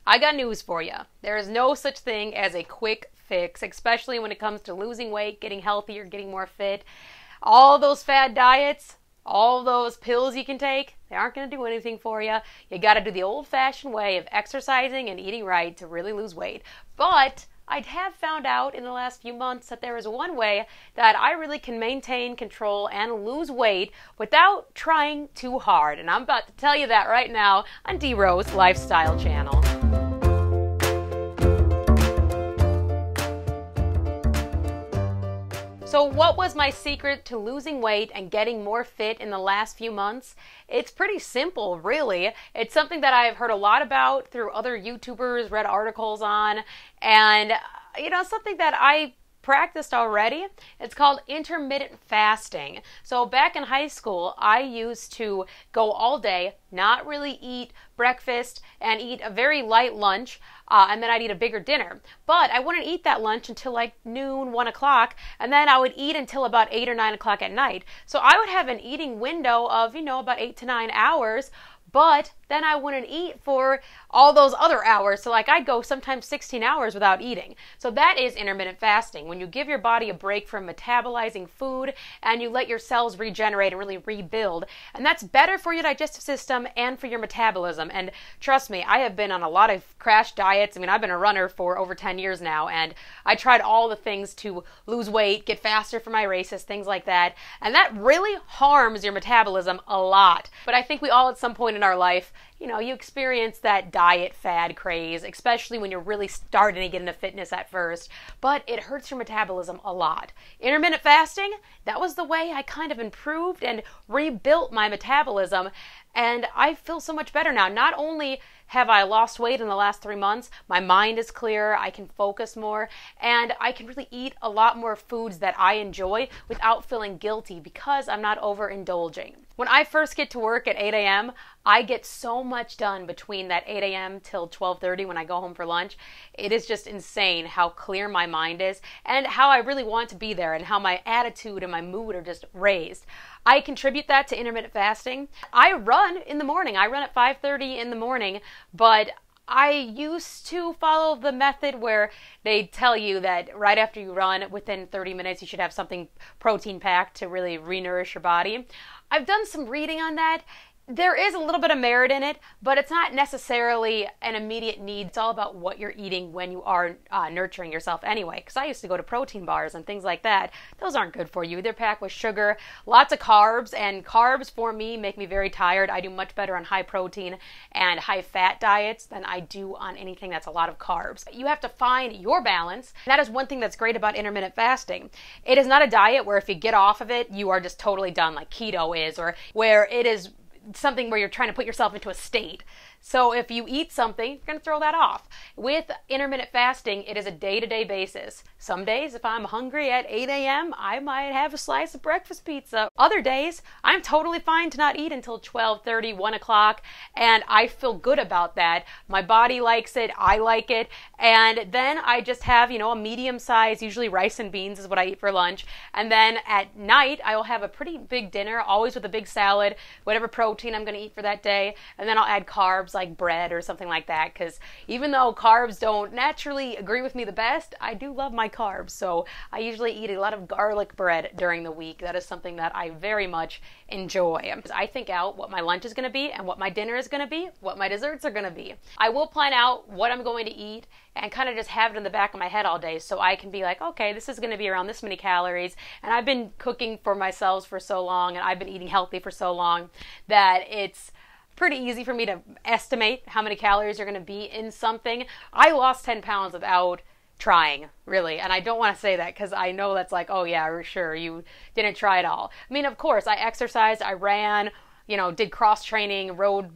I got news for you. There is no such thing as a quick fix, especially when it comes to losing weight, getting healthier, getting more fit. All those fad diets, all those pills you can take, they aren't going to do anything for you. You got to do the old-fashioned way of exercising and eating right to really lose weight. But I have found out in the last few months that there is one way that I really can maintain control and lose weight without trying too hard. And I'm about to tell you that right now on D-Rose Lifestyle Channel. So what was my secret to losing weight and getting more fit in the last few months? It's pretty simple, really. It's something that I've heard a lot about through other YouTubers, read articles on, and, something that I practiced already. It's called intermittent fasting. So back in high school, I used to go all day, not really eat breakfast, and eat a very light lunch, and then I'd eat a bigger dinner. But I wouldn't eat that lunch until like noon, 1 o'clock, and then I would eat until about 8 or 9 o'clock at night. So I would have an eating window of, about 8 to 9 hours, but then I wouldn't eat for all those other hours. So like I'd go sometimes 16 hours without eating. So that is intermittent fasting, when you give your body a break from metabolizing food and you let your cells regenerate and really rebuild. And that's better for your digestive system and for your metabolism. And trust me, I have been on a lot of crash diets. I've been a runner for over 10 years now, and I tried all the things to lose weight, get faster for my races, things like that. And that really harms your metabolism a lot. But I think we all at some point in our life, you experience that diet fad craze, especially when you're really starting to get into fitness at first, but it hurts your metabolism a lot. Intermittent fasting, that was the way I kind of improved and rebuilt my metabolism, and I feel so much better now. Not only have I lost weight in the last 3 months, my mind is clearer, I can focus more, and I can really eat a lot more foods that I enjoy without feeling guilty because I'm not overindulging. When I first get to work at 8 a.m., I get so much done between that 8 a.m. till 12:30 when I go home for lunch. It is just insane how clear my mind is and how I really want to be there and how my attitude and my mood are just raised. I contribute that to intermittent fasting. I run in the morning. I run at 5:30 in the morning, but I used to follow the method where they tell you that right after you run, within 30 minutes, you should have something protein-packed to really re-nourish your body. I've done some reading on that. There is a little bit of merit in it, but it's not necessarily an immediate need. It's all about what you're eating when you are nurturing yourself anyway, because I used to go to protein bars and things like that. Those aren't good for you. They're packed with sugar, lots of carbs, and carbs for me make me very tired. I do much better on high protein and high fat diets than I do on anything that's a lot of carbs. You have to find your balance. And that is one thing that's great about intermittent fasting. It is not a diet where if you get off of it, you are just totally done like keto is, or where it is something where you're trying to put yourself into a state. So if you eat something, you're going to throw that off. With intermittent fasting, it is a day-to-day basis. Some days, if I'm hungry at 8 a.m., I might have a slice of breakfast pizza. Other days, I'm totally fine to not eat until 12:30, 1 o'clock, and I feel good about that. My body likes it, I like it, and then I just have, a medium size, usually rice and beans is what I eat for lunch, and then at night, I will have a pretty big dinner, always with a big salad, whatever protein I'm going to eat for that day, and then I'll add carbs like bread or something like that, because even though carbs don't naturally agree with me the best, I do love my carbs. So I usually eat a lot of garlic bread during the week. That is something that I very much enjoy. I think out what my lunch is going to be and what my dinner is going to be, what my desserts are going to be. I will plan out what I'm going to eat and kind of just have it in the back of my head all day, so I can be like, okay, this is going to be around this many calories, and I've been cooking for myself for so long, and I've been eating healthy for so long that it's pretty easy for me to estimate how many calories are going to be in something. I lost 10 pounds without trying, really, and I don't want to say that because I know that's like, oh yeah, sure, you didn't try at all. Of course, I exercised, I ran, did cross training, rode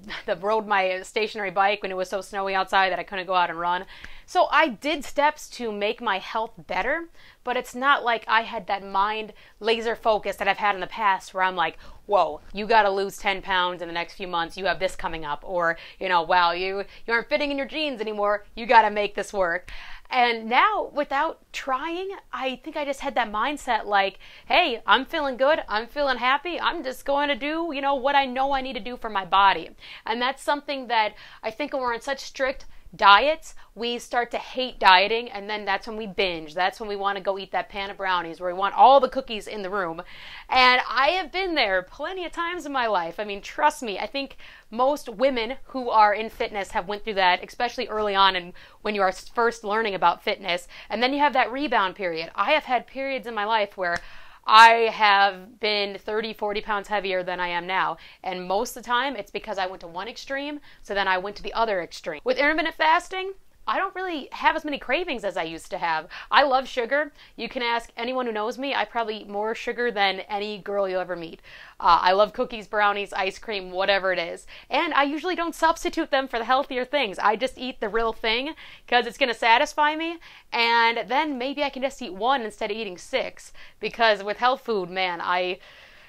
my stationary bike when it was so snowy outside that I couldn't go out and run. So I did steps to make my health better, but it's not like I had that mind laser focus that I've had in the past where I'm like, whoa, you got to lose 10 pounds in the next few months. You have this coming up. Or, wow, you aren't fitting in your jeans anymore. You got to make this work. And now, without trying, I think I just had that mindset like, hey, I'm feeling good, I'm feeling happy, I'm just going to do, what I know I need to do for my body. And that's something that I think when we're in such strict diets, we start to hate dieting, and then that's when we binge. That's when we want to go eat that pan of brownies, where we want all the cookies in the room. And I have been there plenty of times in my life. I mean, trust me, I think most women who are in fitness have went through that, especially early on and when you are first learning about fitness. And then you have that rebound period. I have had periods in my life where I have been 30, 40 pounds heavier than I am now. And most of the time, it's because I went to one extreme, so then I went to the other extreme. With intermittent fasting, I don't really have as many cravings as I used to have. I love sugar. You can ask anyone who knows me. I probably eat more sugar than any girl you'll ever meet. I love cookies, brownies, ice cream, whatever it is. And I usually don't substitute them for the healthier things. I just eat the real thing because it's going to satisfy me. And then maybe I can just eat one instead of eating 6. Because with health food, man,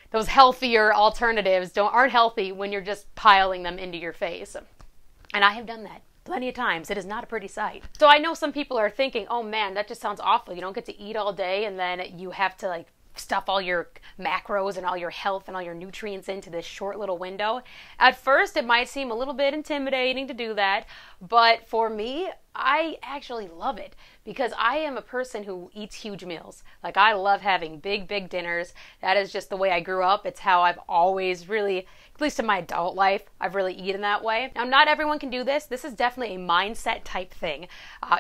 those healthier alternatives aren't healthy when you're just piling them into your face. And I have done that plenty of times. It is not a pretty sight. So I know some people are thinking, oh man, that just sounds awful. You don't get to eat all day and then you have to like stuff all your macros and all your health and all your nutrients into this short little window. At first, it might seem a little bit intimidating to do that, but for me, I actually love it because I am a person who eats huge meals. Like, I love having big, big dinners. That is just the way I grew up. It's how I've always really, at least in my adult life, I've really eaten that way. Now, not everyone can do this. This is definitely a mindset type thing.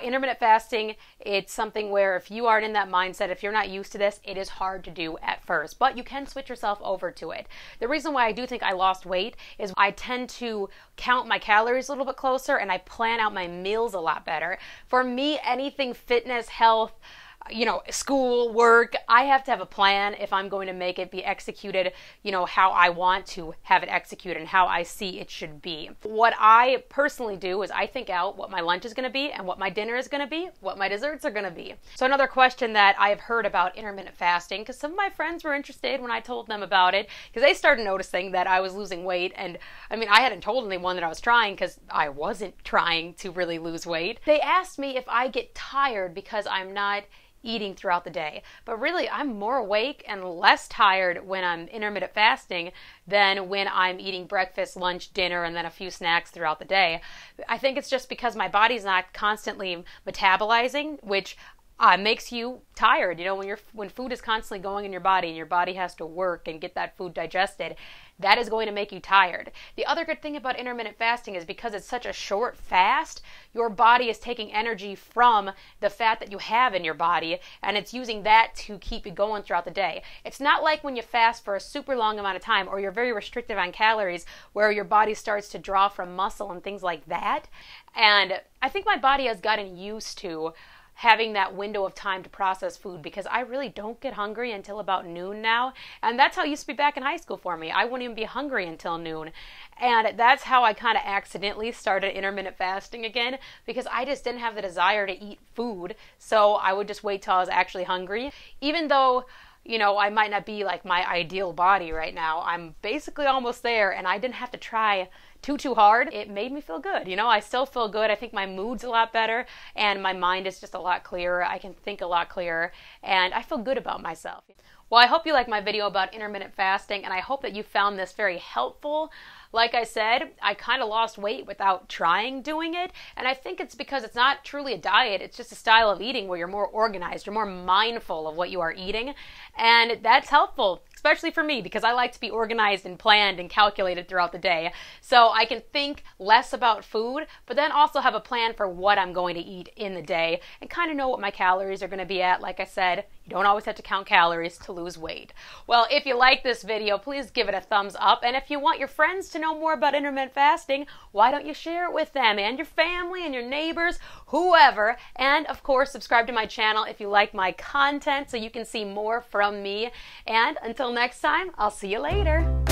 Intermittent fasting, it's something where if you aren't in that mindset, if you're not used to this, it is hard to do at first, but you can switch yourself over to it. The reason why I do think I lost weight is I tend to count my calories a little bit closer and I plan out my meals a lot better. For me, anything fitness, health, school, work, I have to have a plan if I'm going to make it be executed, how I want to have it executed and how I see it should be. What I personally do is I think out what my lunch is going to be and what my dinner is going to be, what my desserts are going to be. So another question that I've heard about intermittent fasting, because some of my friends were interested when I told them about it, because they started noticing that I was losing weight. And I mean, I hadn't told anyone that I was trying because I wasn't trying to really lose weight. They asked me if I get tired because I'm not eating throughout the day. But really, I'm more awake and less tired when I'm intermittent fasting than when I'm eating breakfast, lunch, dinner, and then a few snacks throughout the day. I think it's just because my body's not constantly metabolizing, which makes you tired. When food is constantly going in your body and your body has to work and get that food digested, that is going to make you tired. The other good thing about intermittent fasting is because it's such a short fast, your body is taking energy from the fat that you have in your body and it's using that to keep you going throughout the day. It's not like when you fast for a super long amount of time or you're very restrictive on calories where your body starts to draw from muscle and things like that. And I think my body has gotten used to having that window of time to process food because I really don't get hungry until about noon now. And that's how it used to be back in high school for me. I wouldn't even be hungry until noon. And that's how I kind of accidentally started intermittent fasting again because I just didn't have the desire to eat food. So I would just wait till I was actually hungry. Even though I might not be like my ideal body right now, I'm basically almost there and I didn't have to try too hard. It made me feel good. I still feel good. I think my mood's a lot better and my mind is just a lot clearer. I can think a lot clearer and I feel good about myself. Well, I hope you liked my video about intermittent fasting and I hope that you found this very helpful. Like I said, I kind of lost weight without trying doing it, and I think it's because it's not truly a diet, it's just a style of eating where you're more organized, you're more mindful of what you are eating, and that's helpful, especially for me because I like to be organized and planned and calculated throughout the day. So I can think less about food, but then also have a plan for what I'm going to eat in the day and kind of know what my calories are going to be at. Like I said, you don't always have to count calories to lose weight. Well, if you like this video, please give it a thumbs up, and if you want your friends to know more about intermittent fasting, why don't you share it with them and your family and your neighbors, whoever, and of course subscribe to my channel if you like my content so you can see more from me. And until next time, I'll see you later.